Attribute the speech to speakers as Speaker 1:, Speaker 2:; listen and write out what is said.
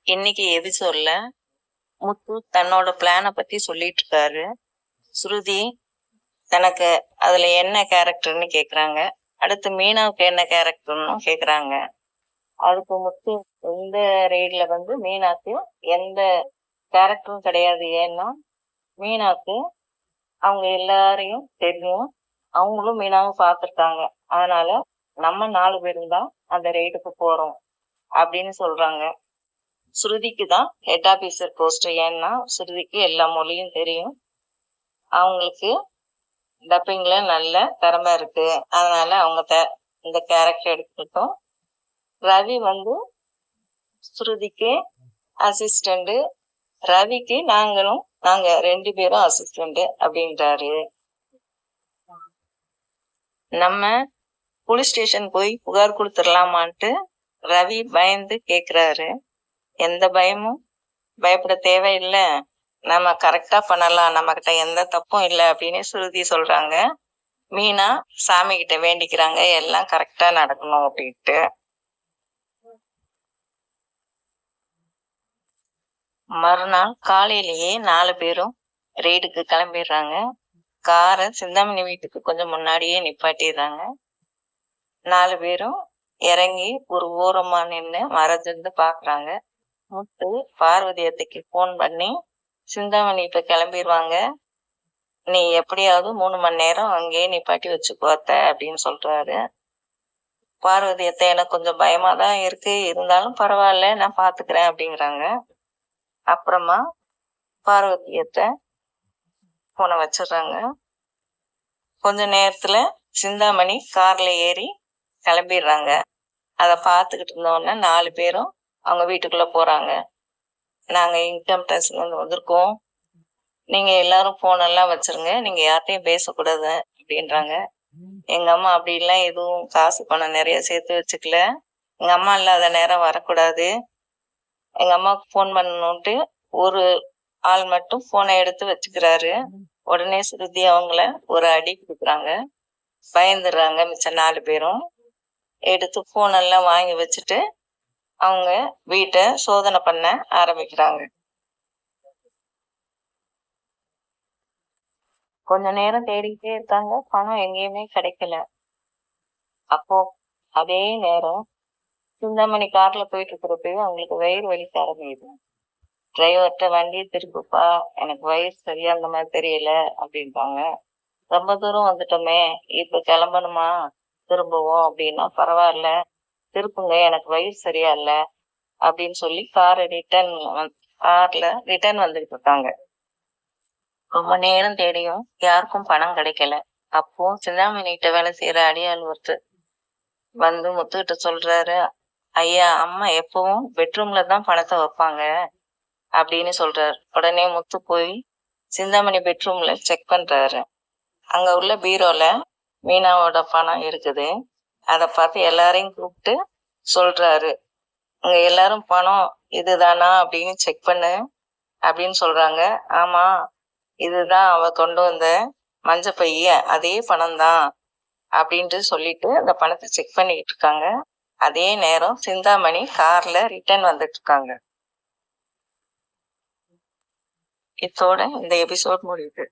Speaker 1: இன்னைக்கு எபிசோட்ல முத்து தன்னோட பிளானை பத்தி சொல்லிட்டு இருக்காரு. ஸ்ருதி தனக்கு அதுல என்ன கேரக்டர்னு கேக்குறாங்க. அடுத்து மீனாவுக்கு என்ன கேரக்டர்னு கேக்குறாங்க. அதுக்கு முத்து இந்த ரெய்ட்ல மீனாக்கு எந்த கேரக்டரும் கிடையாது. ஏன்னா மீனாக்கு அவங்க எல்லாரையும் தெரியும், அவங்களும் மீனாவும் பார்த்துருக்காங்க. அதனால நம்ம 4 பேரும் தான் அந்த ரெய்டுக்கு போறோம் அப்படின்னு சொல்றாங்க. ஸ்ருதிக்கு தான் ஹெட் ஆபீசர் போஸ்ட். ஏன்னா ஸ்ருதிக்கு எல்லா மொழியும் தெரியும், அவங்களுக்கு டப்பிங்ல நல்ல திறமை இருக்கு. அதனால அவங்க இந்த கேரக்டர் எடுத்துக்கிட்டோம். ரவி ஸ்ருதிக்கு அசிஸ்டண்ட், ரவிக்கு நாங்க 2 பேரும் அசிஸ்டண்ட் அப்படின்றாரு. நம்ம போலீஸ் ஸ்டேஷன் போய் புகார் கொடுத்துடலாமான்ட்டு ரவி பயந்து கேக்குறாரு. எந்த பயமும் பயப்பட தேவையில்லை, நம்ம கரெக்டா பண்ணலாம், நம்ம கிட்ட எந்த தப்பும் இல்லை அப்படின்னு ஸ்ருதி சொல்றாங்க. மீனா சாமி கிட்ட வேண்டிக்கிறாங்க எல்லாம் கரெக்டா நடக்கணும் அப்படின்ட்டு. மறுநாள் காலையிலேயே 4 பேரும் ரெய்டுக்கு கிளம்பிடுறாங்க. காரை சிந்தாமணி வீட்டுக்கு கொஞ்சம் முன்னாடியே நிப்பாட்டிடுறாங்க. 4 பேரும் இறங்கி ஒரு ஓரமா நின்று மறைஞ்சிருந்து பாக்குறாங்க. முத்து பார்வதி அத்தைக்கு போன் பண்ணி, சிந்தாமணி இப்ப கிளம்பிடுவாங்க, நீ எப்படியாவது 3 மணி நேரம் அங்கேயே நிப்பாட்டி வச்சுக்கோ அத்தை அப்படின்னு சொல்றாரு. பார்வதி அத்தை எனக்கு கொஞ்சம் பயமா தான் இருக்கு, இருந்தாலும் பரவாயில்ல நான் பாத்துக்கிறேன் அப்படிங்கிறாங்க. அப்புறமா பார்வதி அத்தை போனை வச்சிடுறாங்க. கொஞ்ச நேரத்துல சிந்தாமணி கார்ல ஏறி கிளம்பிடுறாங்க. அதை பார்த்துக்கிட்டு இருந்தோன்னே 4 பேரும் அவங்க வீட்டுக்குள்ள போறாங்க. நாங்க இன்கம் டேக்ஸ்ல வந்திருக்கோம், நீங்க எல்லாரும் போன் எல்லாம் வச்சிருங்க, நீங்க யார்ட்டையும் பேசக்கூடாது அப்படின்றாங்க. எங்க அம்மா அப்படிலாம் எதுவும் காசு பணம் நிறைய சேர்த்து வச்சுக்கல, எங்க அம்மா இல்லாத நேரம் வரக்கூடாது, எங்க அம்மாவுக்கு போன் பண்ணணும்ட்டு ஒரு ஆள் மட்டும் போனை எடுத்து வச்சுக்கிறாரு. உடனே ஸ்ருதி அவங்கள ஒரு அடி கொடுக்குறாங்க. பயந்துடுறாங்க மிச்ச 4 பேரும். எடுத்து போன் எல்லாம் வாங்கி வச்சுட்டு அவங்க வீட்டை சோதனை பண்ண ஆரம்பிக்கிறாங்க. கொஞ்ச நேரம் தேடிக்கிட்டே இருக்காங்க, பணம் எங்கேயுமே கிடைக்கல. அப்போ அதே நேரம் சிந்தாமணி கார்ல போயிட்டு இருக்கிறப்பவே அவங்களுக்கு வயிறு வலிக்க ஆரம்பிக்குது. டிரைவர்கிட்ட வண்டியை திருப்புப்பா, எனக்கு வயிறு சரியா அந்த மாதிரி தெரியல அப்படின்பாங்க. ரொம்ப தூரம் வந்துட்டோமே, இப்ப கிளம்பணுமா திரும்புவோம் அப்படின்னா, பரவாயில்ல திருப்புங்க, எனக்கு வயிறு சரியா இல்ல அப்படின்னு சொல்லி கார்ல ரிட்டர்ன் வந்துட்டு இருக்காங்க. ரொம்ப நேரம் தேடியும் யாருக்கும் பணம் கிடைக்கல. அப்போ சிந்தாமணிகிட்ட வேலை செய்யற அடியாள் ஒருத்தர் முத்துக்கிட்ட சொல்றாரு, ஐயா அம்மா எப்பவும் பெட்ரூம்ல தான் பணத்தை வைப்பாங்க அப்படின்னு சொல்றாரு. உடனே முத்து போய் சிந்தாமணி பெட்ரூம்ல செக் பண்றாரு. அங்க உள்ள பீரோல மீனாவோட பணம் இருக்குது. அதை பார்த்து எல்லாரையும் கூப்பிட்டு சொல்றாரு, அங்க எல்லாரும் பணம் இதுதானா அப்படின்னு செக் பண்ணு அப்படின்னு சொல்றாங்க. ஆமா, இதுதான் அவ கொண்டு வந்த மஞ்ச பைய, அதே பணம் தான் அப்படின்ட்டு சொல்லிட்டு அந்த பணத்தை செக் பண்ணிட்டு இருக்காங்க. அதே நேரம் சிந்தாமணி கார்ல ரிட்டர்ன் வந்துட்டு இருக்காங்க. இதோட இந்த எபிசோட் முடியுது.